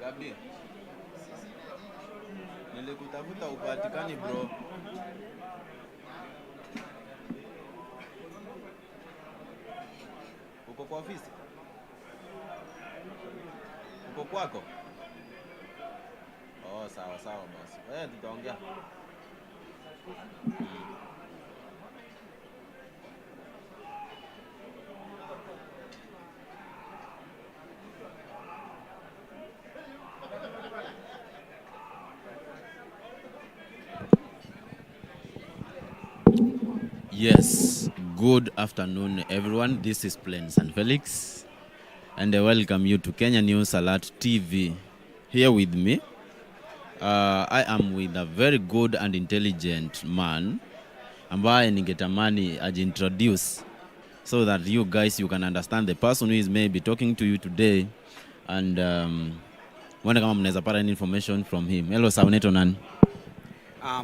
Gabi, nilikutafuta upatikani bro. Uko kwa ofisi? Uko kwako? Oh, sawa sawa basi. Tutaongea. Yes, good afternoon everyone. This is Plains and Felix, and I welcome you to Kenya News Alert TV. Here with me, I am with a very good and intelligent man ambaye ningetamani introduce so that you guys you can understand the person who is maybe talking to you today, and wanda kama mnaweza pata any information from him. Hello sir, unaitwa nani?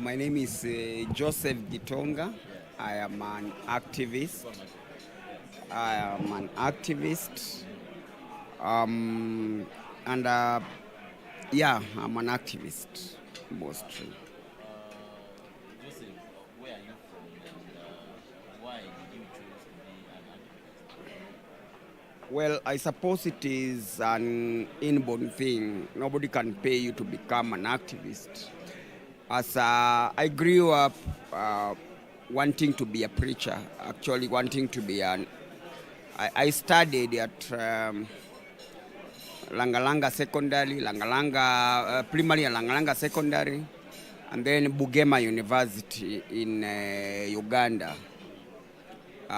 My name is Joseph Gitonga. I am an activist. Yeah, I'm an activist mostly. Joseph, where are you from and why did you choose to be an activist? Well, I suppose it is an inborn thing. Nobody can pay you to become an activist. As I grew up wanting to be a preacher, actually wanting to be I studied at Langalanga Secondary, Primary and Langalanga Secondary, and then Bugema University in Uganda,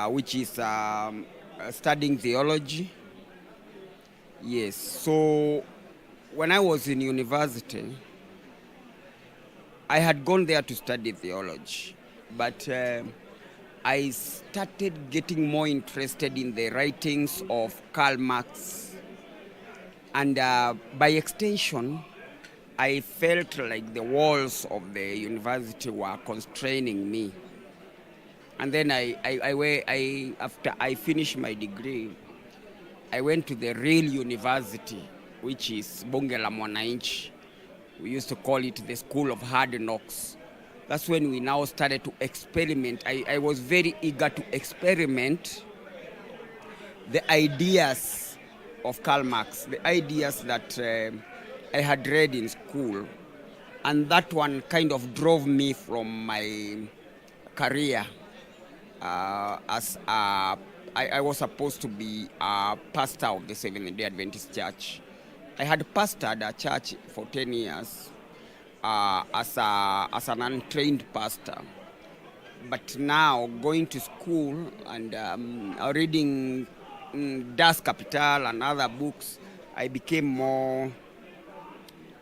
which is studying theology. Yes, so when I was in university, I had gone there to study theology, but I started getting more interested in the writings of Karl Marx, and by extension, I felt like the walls of the university were constraining me. And then after I finished my degree, I went to the real university, which is Bunge la Mwananchi. We used to call it the School of Hard Knocks. That's when we now started to experiment. I was very eager to experiment the ideas of Karl Marx, the ideas that I had read in school. And that one kind of drove me from my career as I was supposed to be a pastor of the Seventh-day Adventist Church. I had pastored a church for 10 years as an untrained pastor. But now going to school and reading Das Kapital and other books, I became more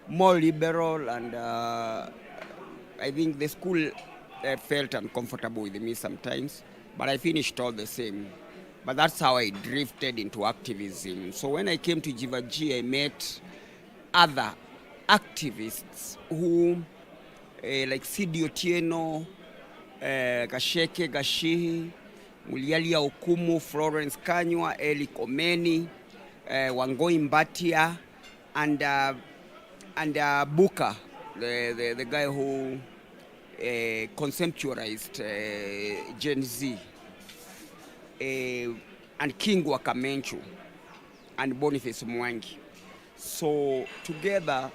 liberal, and I think the school felt uncomfortable with me sometimes, but I finished all the same. But that's how I drifted into activism. So when I came to Jivaji, I met other activists who, like Sidi Otieno, Gasheke Gashihi, Mulialia Okumu, Florence Kanywa, Eli Komeni, Wangoi Mbatia, and Buka, the guy who conceptualized Gen Z, and King Wakamenchu, and Boniface Mwangi. So together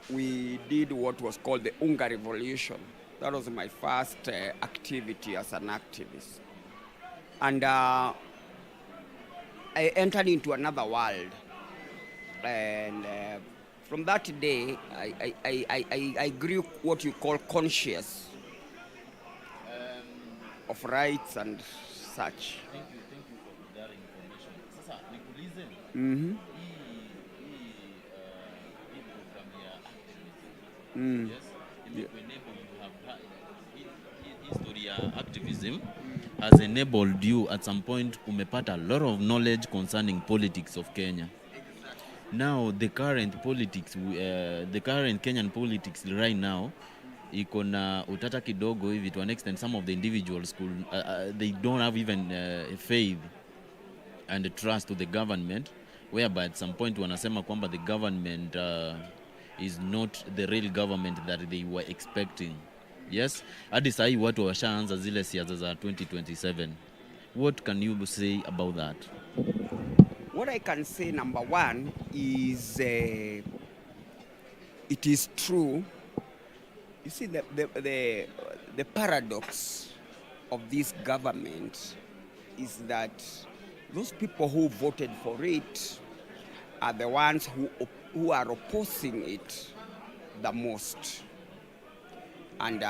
we did what was called the Unga Revolution. That was my first activity as an activist. And I entered into another world. And from that day, I grew what you call conscious of rights and such. Thank you for that information. Sasa nikuulize. Mm-hmm. Hii program ya activism. Yes. Imekuenable you have history ya activism has enabled you at some point umepata a lot of knowledge concerning politics of Kenya. Now the current Kenyan politics right now iko na utata kidogo hivi, to an extent some of the individuals they don't have even faith and trust to the government, whereby at some point wanasema kwamba the government is not the real government that they were expecting. Yes, hadi sahi watu washaanza zile siasa za 2027. What can you say about that? What I can say, number one, is it is true. You see, the paradox of this government is that those people who voted for it are the ones who are opposing it the most. And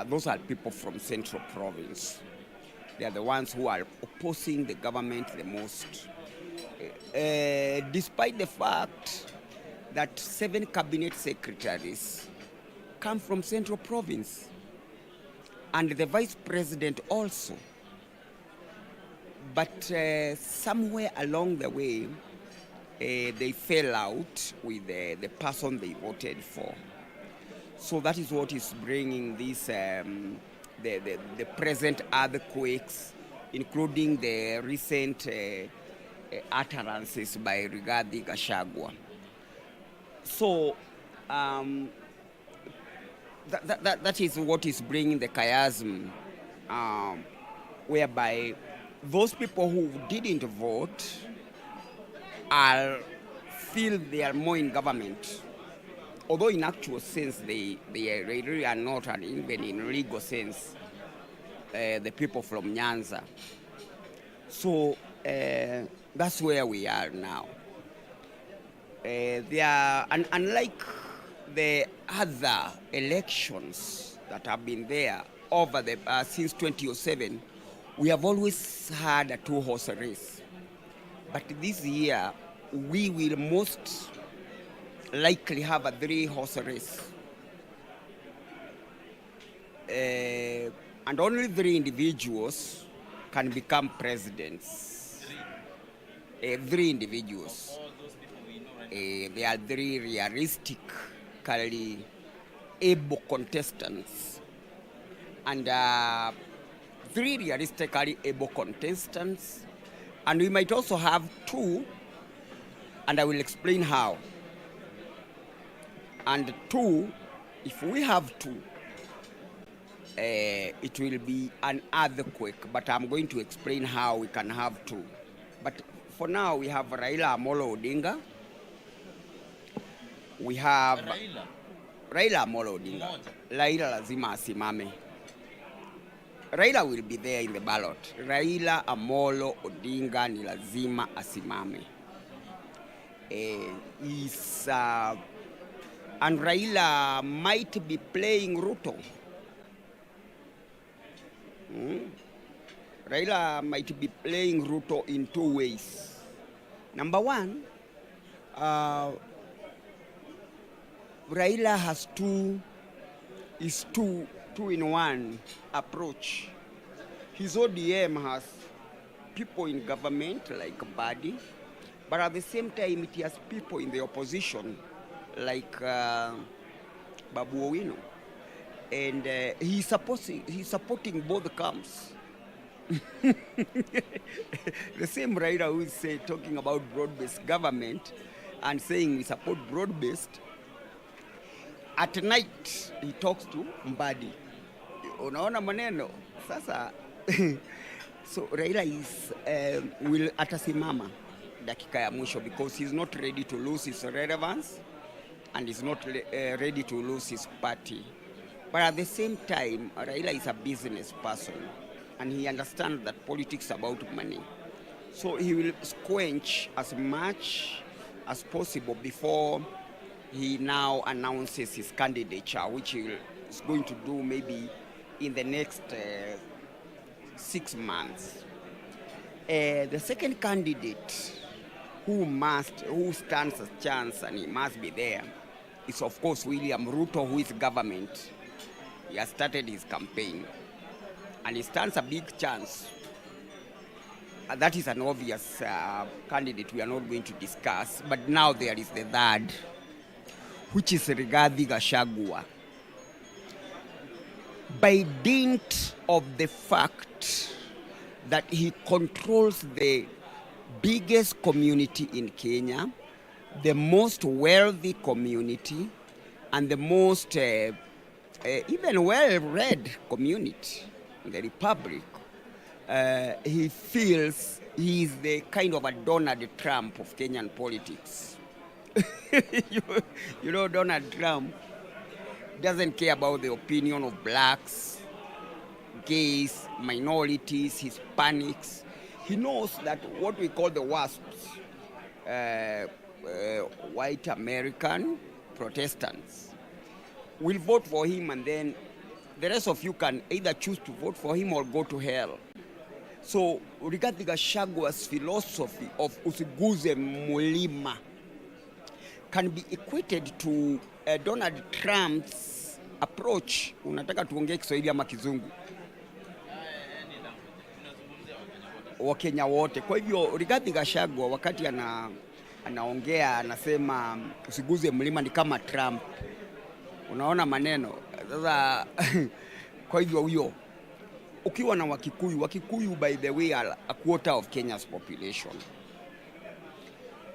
those are people from Central Province. They are the ones who are opposing the government the most. Despite the fact that 7 cabinet secretaries come from Central Province, and the vice president also. But somewhere along the way, they fell out with the person they voted for. So that is what is bringing this, the present earthquakes, including the recent utterances by Rigathi Gachagua. So that is what is bringing the chiasm, whereby those people who didn't vote feel they are more in government, although in actual sense they really are not, and even in legal sense, the people from Nyanza. So that's where we are now. They are, unlike the other elections that have been there over the since 2007, we have always had a 2-horse race. But this year, we will most likely have a 3-horse race. And only 3 individuals can become presidents. 3 individuals. They are 3 realistically able contestants. And 3 realistically able contestants. And we might also have 2, and I will explain how. And 2, if we have 2, it will be an earthquake, but I'm going to explain how we can have 2. But for now, we have Raila Amolo Odinga. We have Raila Amolo Odinga. Raila lazima asimame. Raila will be there in the ballot. Raila Amolo Odinga ni lazima asimame. And Raila might be playing Ruto. Raila might be playing Ruto in 2 ways. Number 1, Raila has 2-in-1 approach. His ODM has people in government like Badi, but at the same time it has people in the opposition like Babu Owino. And he's supporting both camps. The same Raila who is talking about broad-based government and saying we support broad-based, at night he talks to Mbadi. Unaona maneno sasa. So Raila is will atasimama dakika ya mwisho because he's not ready to lose his relevance and he's not ready to lose his party. But at the same time, Raila is a business person and he understands that politics is about money. So he will squelch as much as possible before he now announces his candidature, which he is going to do maybe in the next 6 months. The second candidate who stands a chance and he must be there is of course William Ruto, who is government. He has started his campaign and he stands a big chance. That is an obvious candidate we are not going to discuss, but now there is the third, which is Rigathi Gachagua. By dint of the fact that he controls the biggest community in Kenya, the most wealthy community, and the most even well-read community in the Republic. He feels he is the kind of a Donald Trump of Kenyan politics. you know, Donald Trump doesn't care about the opinion of blacks, gays, minorities, Hispanics. He knows that what we call the WASPs, white American Protestants, will vote for him, and then the rest of you can either choose to vote for him or go to hell. So Rigathi Gachagwa's philosophy of usiguze mulima can be equated to Donald Trump's approach. Unataka tuongee Kiswahili ama Kizungu? Wakenya wote. Kwa hivyo Rigathi Gachagua wakati anaongea anasema usiguze mlima ni kama Trump. Unaona maneno. Sasa kwa hivyo huyo ukiwa na Wakikuyu by the way are a quarter of Kenya's population.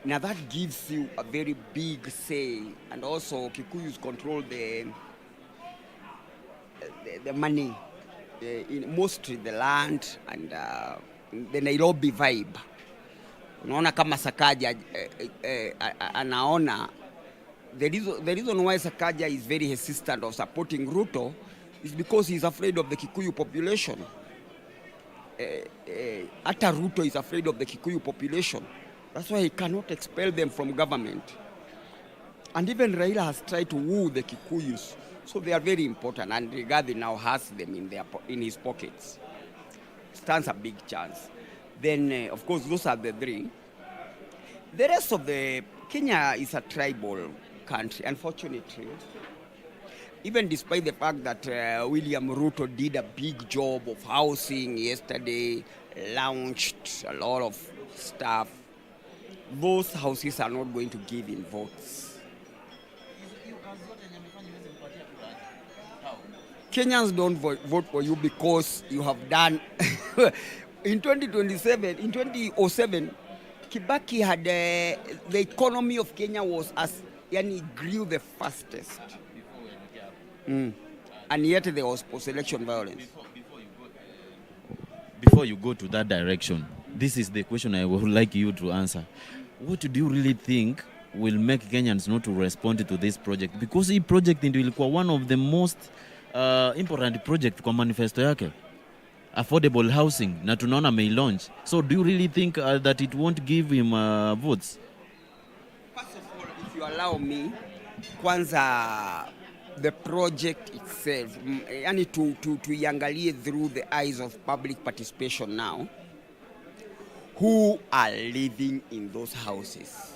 Now that gives you a very big say, and also Kikuyus control the money, in mostly the land and the Nairobi vibe. Unaona kama Sakaja anaona the reason why Sakaja is very hesitant of supporting Ruto is because he's afraid of the Kikuyu population. Ata Ruto is afraid of the Kikuyu population. That's why he cannot expel them from government. And even Raila has tried to woo the Kikuyus. So they are very important, and Rigathi now has them in his pockets. Stands a big chance. Then, of course, those are the three. The rest of Kenya is a tribal country, unfortunately. Even despite the fact that William Ruto did a big job of housing yesterday, launched a lot of stuff, those houses are not going to give in votes. Kenyans don't vote for you because you have done... In 2007, Kibaki had... the economy of Kenya was grew the fastest. And yet there was post-election violence. Before you go to that direction, this is the question I would like you to answer. What do you really think will make Kenyans not to respond to this project? Because this project ndio ilikuwa one of the most important project kwa manifesto yake. Affordable housing, na tunaona may launch. So do you really think that it won't give him votes? First of all, if you allow me, kwanza the project itself, yani tuiangalie through the eyes of public participation now. Who are living in those houses?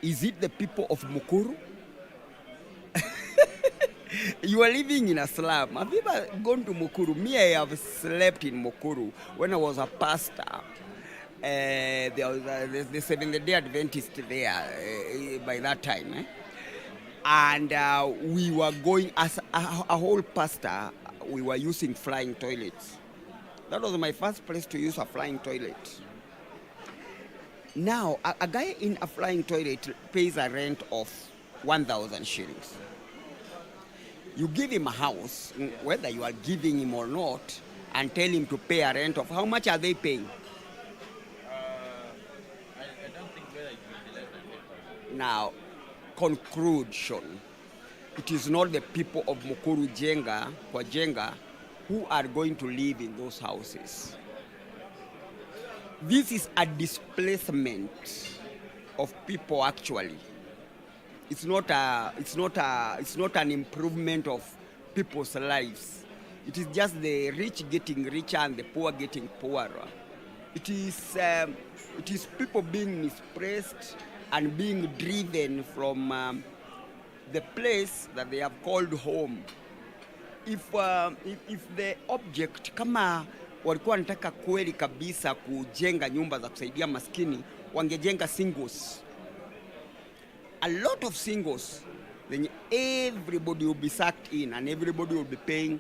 Is it the people of Mukuru? You are living in a slum. Have you ever gone to Mukuru? Me, I have slept in Mukuru when I was a pastor. There was the Seventh-day Adventist there by that time. And we were going, as a whole pastor, we were using flying toilets. That was my first place to use a flying toilet. Now, a guy in a flying toilet pays a rent of 1,000 shillings. You give him a house, whether you are giving him or not, and tell him to pay a rent of how much are they paying? I don't think whether it will be less than 50. Now, conclusion. It is not the people of Mukuru Jenga, kwa Jenga, who are going to live in those houses. This is a displacement of people actually. It's not an improvement of people's lives. It is just the rich getting richer and the poor getting poorer. It is people being misplaced and being driven from the place that they have called home. If the object, kama walikuwa wanataka kweli kabisa kujenga nyumba za kusaidia maskini, wangejenga singles. A lot of singles, then everybody will be sucked in and everybody will be paying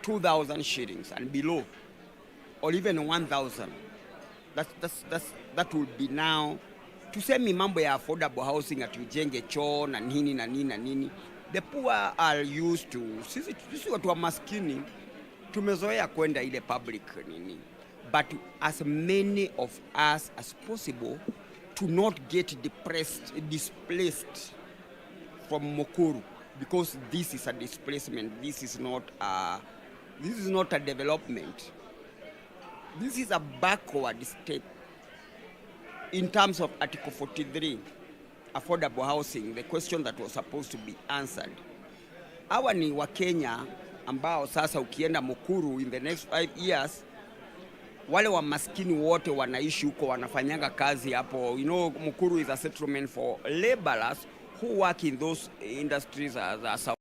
2,000 shillings and below, or even 1,000. That will be now. Tuseme mambo ya affordable housing ati ujenge choo na nini na nini na nini. The poor are used to, sisi watu wa maskini tumezoea kwenda ile public nini. But as many of us as possible to not get displaced from Mukuru, because this is a displacement. This is not a development. This is a backward step in terms of Article 43, affordable housing, the question that was supposed to be answered. Hawa ni Wakenya ambao sasa ukienda Mukuru in the next 5 years, wale wa maskini wote wanaishi huko, wanafanyanga kazi hapo. You know, Mukuru is a settlement for laborers who work in those industries as a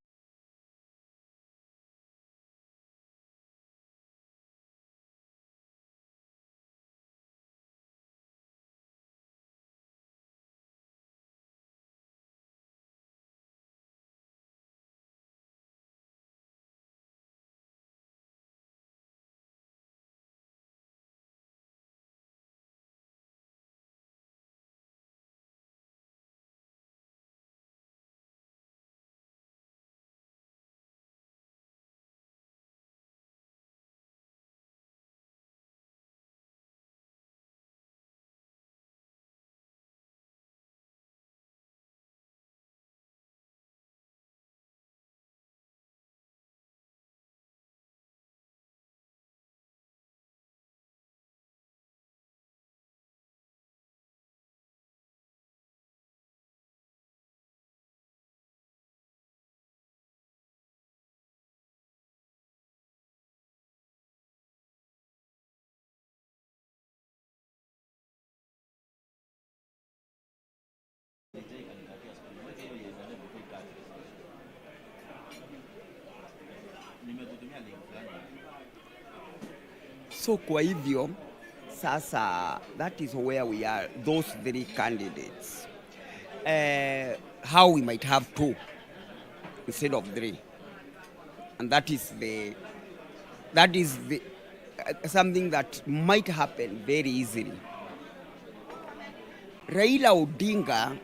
So kwa hivyo sasa, that is where we are, those 3 candidates. How we might have 2 instead of 3, and that is something that might happen very easily. Raila Odinga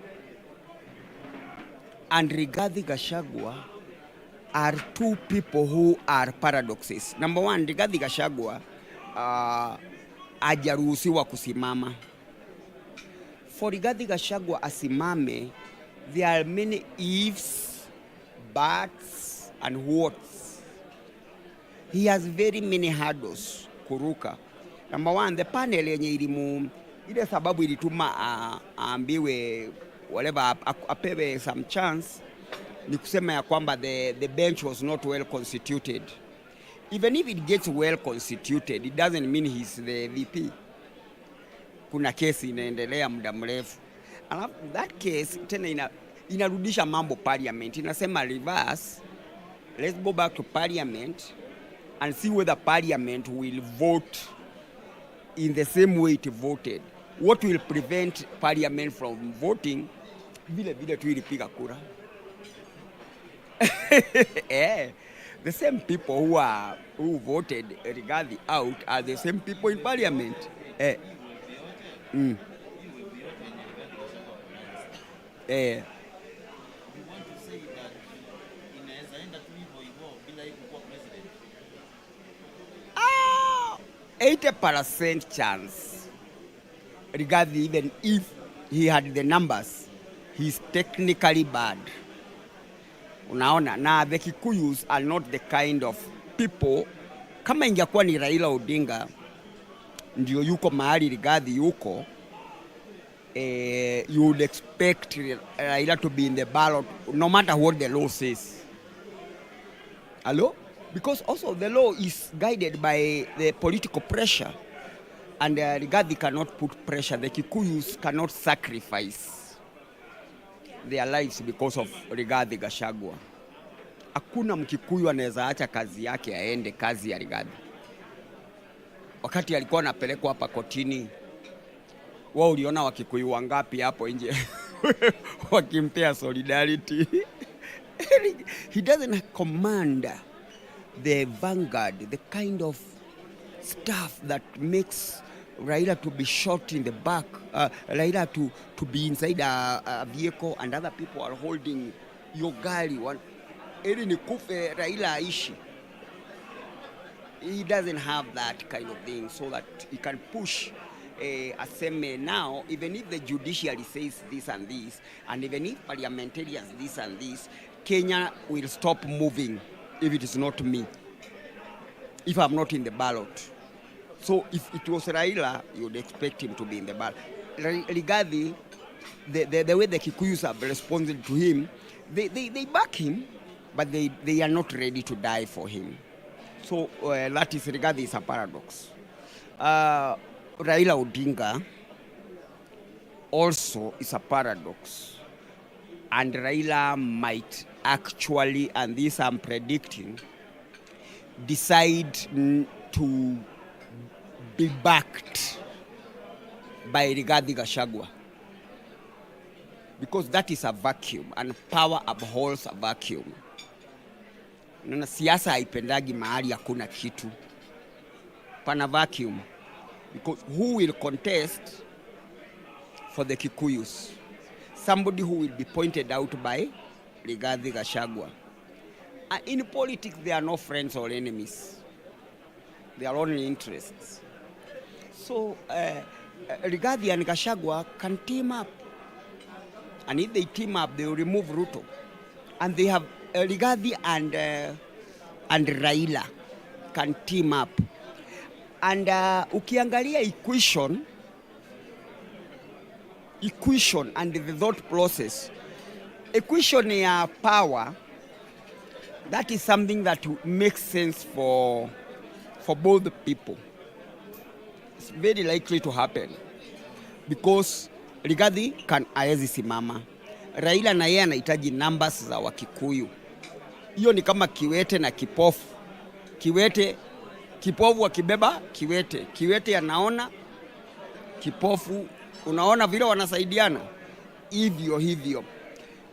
and Rigathi Gachagua are 2 people who are paradoxes. Number 1, Rigathi Gachagua hajaruhusiwa kusimama. For Rigathi Gachagua asimame, there are many ifs, buts and whats. He has very many hurdles kuruka. Number 1, the panel yenye ile sababu ilituma aambiwe whatever, apewe some chance, ni kusema ya kwamba the bench was not well constituted. Even if it gets well constituted, it doesn't mean he's the VP. Kuna kesi inaendelea muda mrefu. Alafu that case tena inarudisha mambo parliament. Inasema reverse, let's go back to parliament and see whether parliament will vote in the same way it voted. What will prevent parliament from voting vile tu ilipiga kura? The same people who voted Rigathi out are the same people in parliament. Ah, 80% chance. Rigathi, even if he had the numbers, he's technically bad. Unaona, na the Kikuyus are not the kind of people. Kama ingekuwa ni Raila Odinga ndio yuko mahali Rigathi yuko, you would expect Raila to be in the ballot no matter what the law says. Hello? Because also the law is guided by the political pressure, and Rigathi cannot put pressure. The Kikuyus cannot sacrifice their lives because of Rigathi Gachagua. Hakuna Mkikuyu anaweza acha kazi yake aende kazi ya Rigathi. Wakati alikuwa anapelekwa hapa kotini, wao uliona Wakikuyu wangapi hapo nje wakimpea solidarity? He doesn't command the vanguard, the kind of stuff that makes Raila to be shot in the back, Raila to be inside a vehicle and other people are holding your gari. Ili nikufe Raila aishi. He doesn't have that kind of thing so that he can push Aseme now, even if the judiciary says this and this, and even if parliamentarians this and this, Kenya will stop moving if it is not me, if I'm not in the ballot. So if it was Raila, you would expect him to be in the ballot. Regarding the way the Kikuyus have responded to him, they back him, but they are not ready to die for him. So that is regarding is a paradox. Raila Odinga also is a paradox. And Raila might actually, and this I'm predicting, decide to be backed by Rigathi Gachagua. Because that is a vacuum, and power abhors a vacuum. Na siasa haipendagi mahali hakuna kitu. Pana vacuum. Because who will contest for the Kikuyus? Somebody who will be pointed out by Rigathi Gachagua. In politics, there are no friends or enemies. They are only interests. So, Rigathi and Gachagua can team up. And if they team up, they will remove Ruto. And they have Rigathi and Raila can team up. And ukiangalia equation and the thought process, equation ya power, that is something that makes sense for both people. It's very likely to happen because Rigathi can aezi simama. Raila na yeye anahitaji numbers za Wakikuyu. Hiyo ni kama kiwete na kipofu. Kipofu akibeba kiwete. Kiwete anaona, kipofu unaona vile wanasaidiana. Hivyo.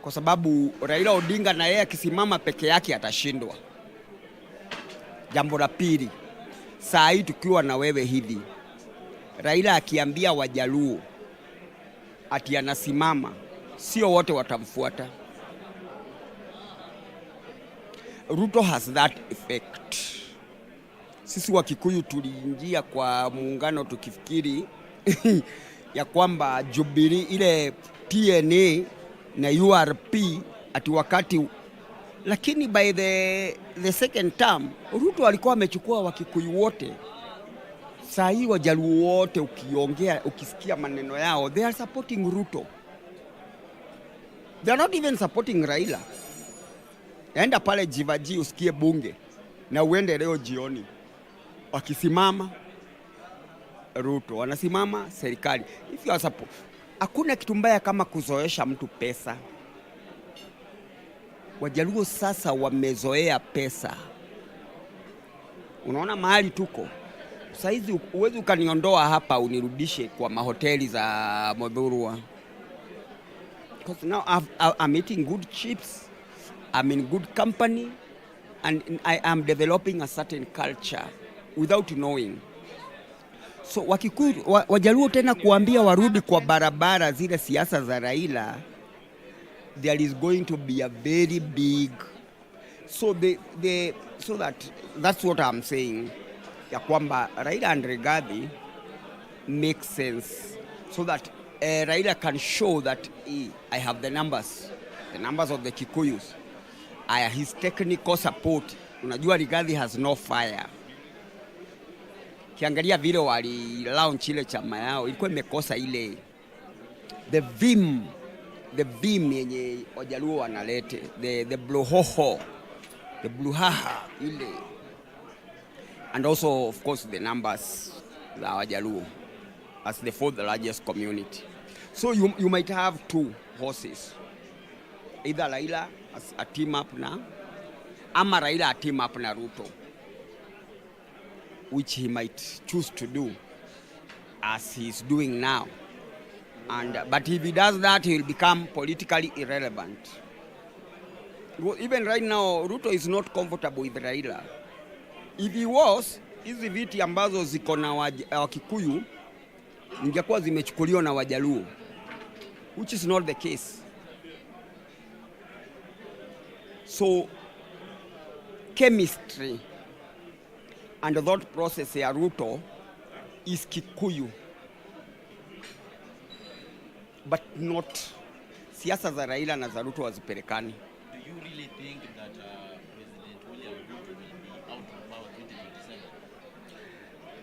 Kwa sababu Raila Odinga na yeye akisimama peke yake atashindwa. Jambo la pili, saa hii tukiwa na wewe hivi, Raila akiambia Wajaluo ati anasimama, sio wote watamfuata. Ruto has that effect. Sisi Wakikuyu tuliingia kwa muungano tukifikiri ya kwamba Jubilee ile TNA na URP ati wakati, lakini by the second term Ruto alikuwa amechukua Wakikuyu wote. Saa hii Wajaluo wote ukisikia maneno yao, they are supporting Ruto. They are not even supporting Raila. Enda pale Jivaji usikie bunge na uende leo jioni. Wakisimama Ruto, wanasimama serikali. If you are support, hakuna kitu mbaya kama kuzoesha mtu pesa. Wajaluo sasa wamezoea pesa. Unaona mahali tuko. Saizi uwezi ukaniondoa hapa unirudishe kwa mahoteli za Modhurwa. Because now I'm eating good chips, I'm in good company, and I am developing a certain culture without knowing. So Wakikuyu, Wajaluo tena kuambia warudi kwa barabara zile siasa za Raila, there is going to be a very big, so that's what I'm saying. Ya kwamba Raila and Rigathi makes sense so that Raila can show that I have the numbers of the Kikuyus. His technical support. Unajua Rigathi has no fire. Kiangalia vile wali launch ile chama yao ilikuwa imekosa ile the vim yenye Wajaluo wanalete, the bluhoho, the bluhaha ile. And also, of course, the numbers za Wajaluo as the fourth largest community. So you might have two horses. Either Raila as a team up na, ama Raila a team up na Ruto, which he might choose to do as he's doing now. But if he does that, he will become politically irrelevant. Even right now, Ruto is not comfortable with Raila. If he was, hizi viti ambazo ziko na Wakikuyu ingekuwa zimechukuliwa na Wajaluo, which is not the case. So chemistry and the thought process ya Ruto is Kikuyu, but not siasa za Raila na za Ruto hazipelekani. Do you really think that President William Ruto will be out of power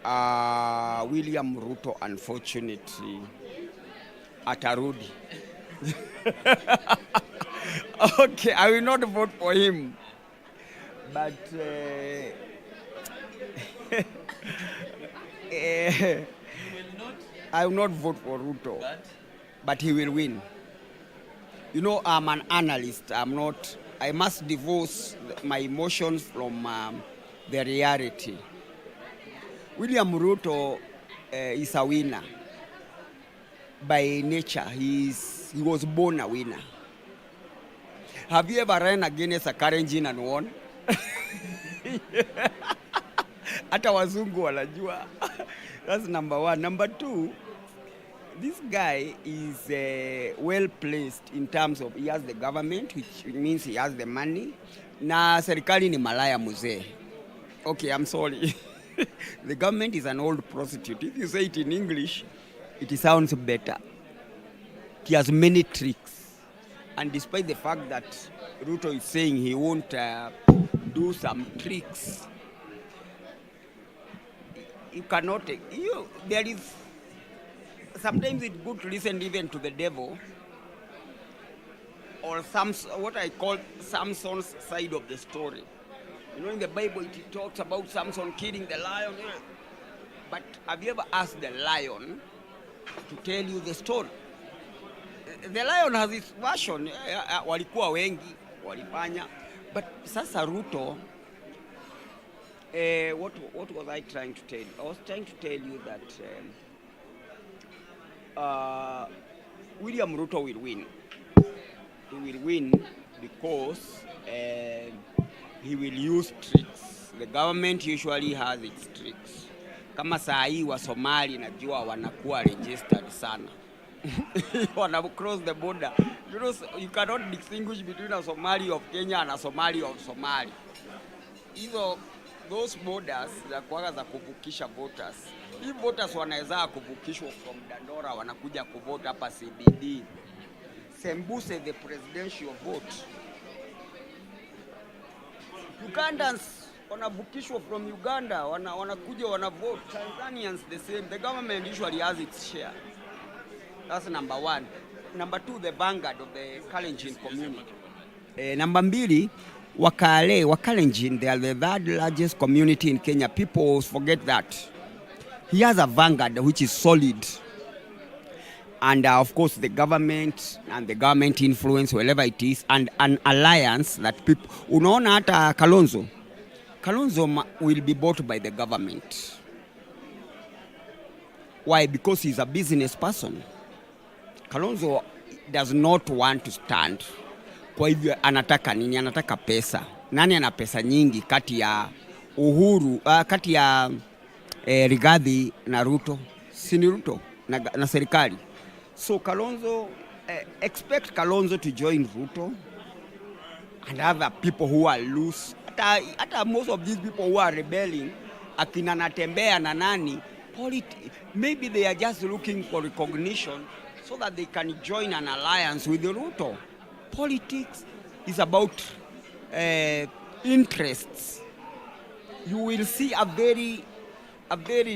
2027? William Ruto unfortunately atarudi. Okay, I will not vote for him, but I will not vote for Ruto, but he will win. You know, I'm an analyst. I must divorce my emotions from the reality. William Ruto is a winner. By nature, he was born a winner. Have you ever run against a Kalenjin and won? Hata wazungu wanajua. That's number one. Number two, this guy is well placed in terms of he has the government, which means he has the money. Na serikali ni malaya muzee. Okay, I'm sorry. The government is an old prostitute. If you say it in English, it sounds better. He has many tricks. And despite the fact that Ruto is saying he won't do some tricks, you cannot, there is, sometimes it's good to listen even to the devil, or what I call Samson's side of the story. You know, in the Bible it talks about Samson killing the lion. But have you ever asked the lion to tell you the story? The lion has its version. Walikuwa wengi, walifanya. But sasa Ruto, what was I trying to tell you? I was trying to tell you that William Ruto will win. He will win because he will use tricks. The government usually has its tricks. Kama saa hii wa Somali najua wanakuwa registered sana. Wana cross the border. You know, you cannot distinguish between a Somali of Kenya and a Somali of Somali. Those borders za kuaga za kuvukisha voters. If voters wanaweza kuvukishwa from Dandora wanakuja kuvote hapa CBD. Sembuse the presidential vote. Ugandans wanavukishwa from Uganda, wanakuja wanavote. Tanzanians the same. The government usually has its share. That's number one. Number two, the vanguard of the Kalenjin community. Number mbili, Wakalenjin, they are the third largest community in Kenya. People forget that. He has a vanguard which is solid. And of course the government and the government influence, wherever it is, and an alliance that people... Unaona hata Kalonzo will be bought by the government. Why? Because he's a business person. Kalonzo does not want to stand. Kwa hivyo anataka nini? Anataka pesa. Nani ana pesa nyingi kati ya Uhuru, kati ya Rigathi na Ruto? Sini Ruto na serikali. So Kalonzo, expect Kalonzo to join Ruto and other people who are loose. Hata most of these people who are rebelling, akina Natembea na nani, maybe they are just looking for recognition so that they can join an alliance with Ruto. Politics is about interests. You will see a very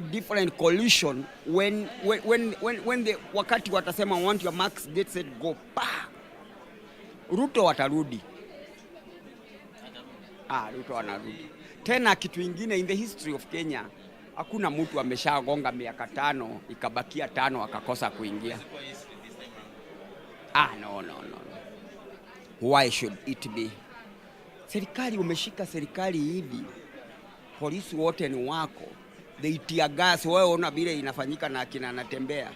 different coalition when the wakati watasema want your marks, get set, go, pa! Ruto watarudi. Ruto anarudi. Tena kitu ingine, in the history of Kenya, hakuna mtu ameshagonga miaka 5 ikabakia 5 akakosa kuingia. No. Why should it be? Serikali umeshika serikali hivi. Polisi wote ni wako. They tear gas, wewe ona vile inafanyika na akina Natembea.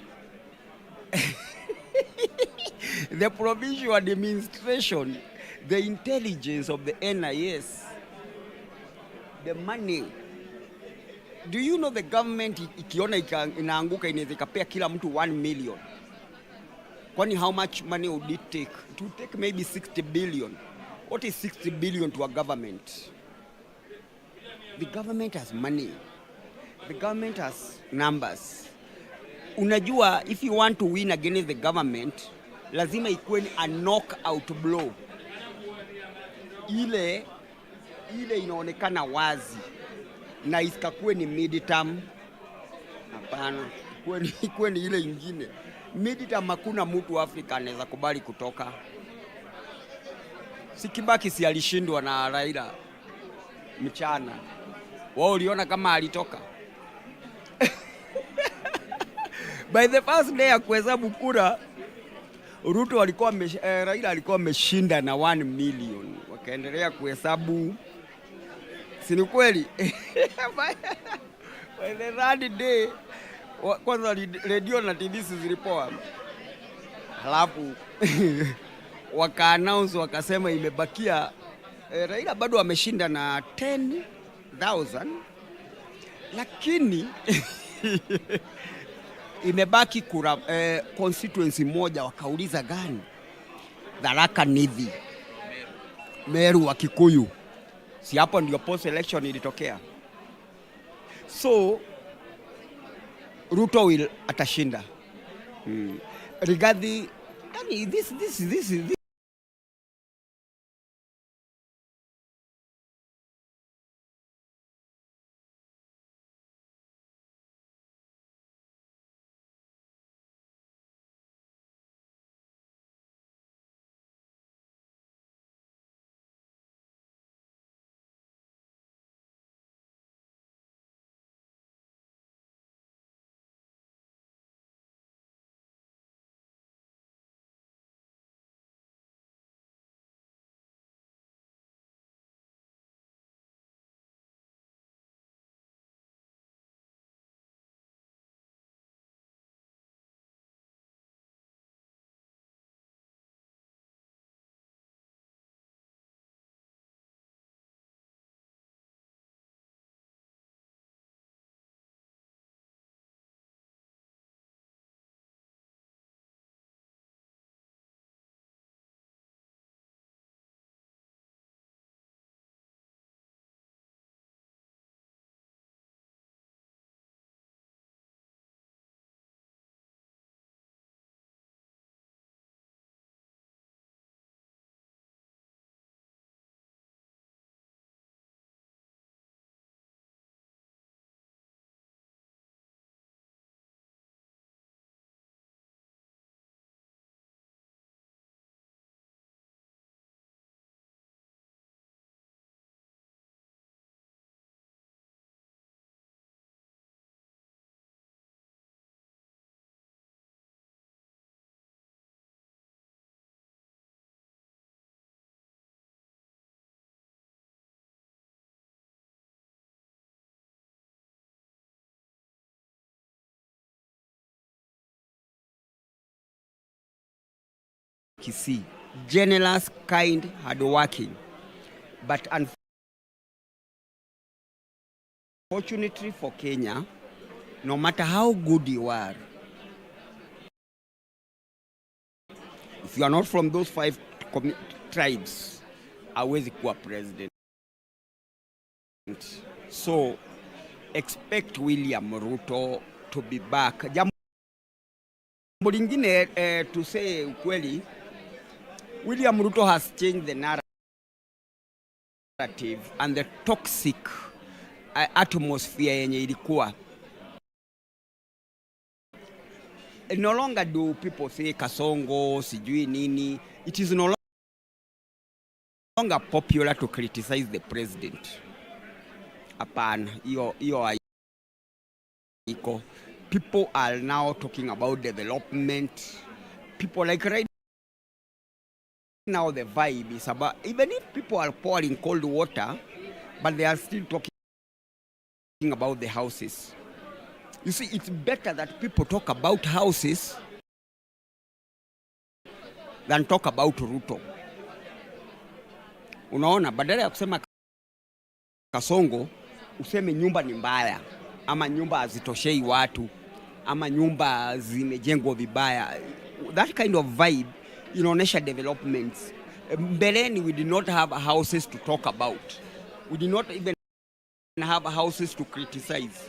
The provincial administration, the intelligence of the NIS, the money, Do you know the government ikiona inaanguka inaweza ikapea kila mtu 1 million? Kwani how much money would it take? It would take maybe 60 billion. What is 60 billion to a government? The government has money. The government has numbers. Unajua, if you want to win against the government, lazima ikuwe ni a knockout blow. Ile inaonekana wazi na isikakuwe ni midterm. Hapana, ikuwe ni ile ingine. Midterm hakuna mtu Afrika anaweza kubali kutoka. Si Kibaki si alishindwa na Raila mchana. Wao uliona kama alitoka? By the first day ya kuhesabu kura, Ruto alikuwa Raila alikuwa ameshinda na 1 million. Wakaendelea kuhesabu. Si ni kweli? By the third day, kwanza radio na TV zilipoa. Halafu waka-announce wakasema imebakia Raila bado ameshinda na 10,000, lakini imebaki kura constituency moja. Wakauliza gani? Tharaka Nithi, Meru wa Kikuyu. Si hapo ndio post election ilitokea. So Ruto atashinda. Rigathi, yani this Kisii, generous, kind, hardworking, but unfortunately for Kenya, no matter how good you are, if you are not from those 5 tribes, hawezi kuwa president. So expect William Ruto to be back. Jambo lingine to say ukweli, William Ruto has changed the narrative and the toxic atmosphere yenye ilikuwa. No longer do people say Kasongo, sijui nini. It is no longer popular to criticize the president. Hapana, hiyo haiko. People are now talking about development. People like right now the vibe is about, even if people are pouring cold water, but they are still talking about the houses. You see, it's better that people talk about houses than talk about Ruto. Unaona, badala ya kusema Kasongo, useme nyumba ni mbaya. ama nyumba hazitoshei watu, ama nyumba zimejengwa vibaya. That kind of vibe inaonesha developments. Mbeleni we did not have houses to talk about. We did not even have houses to criticize.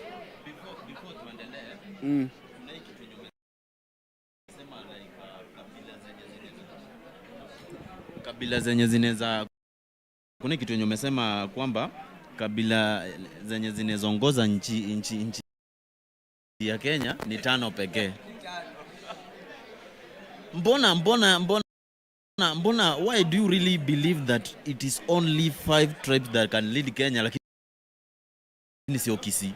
Kabila zenye zinaweza, kuna kitu yenye umesema kwamba kabila zenye zinezongoza nchi ya Kenya ni 5 pekee. Mbona why do you really believe that it is only 5 tribes that can lead Kenya, lakini sio Kisii?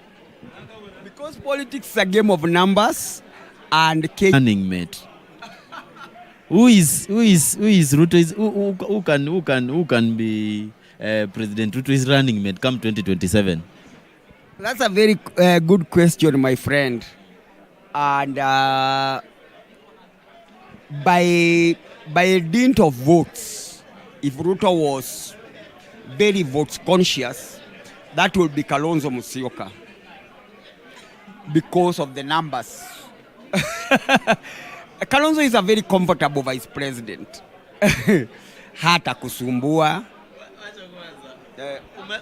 Because politics is a game of numbers and running mate. Who is Ruto? Who can be President Ruto's running mate come 2027? That's a very good question, my friend. And by a dint of votes, if Ruto was very votes conscious, that will be Kalonzo Musyoka because of the numbers. Kalonzo is a very comfortable vice president. Hata kusumbua.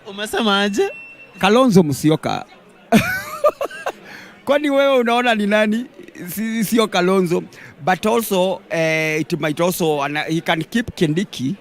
Umesema aje? Kalonzo Musyoka. Kwani wewe unaona ni nani? Sio Kalonzo, but also it might also he can keep Kindiki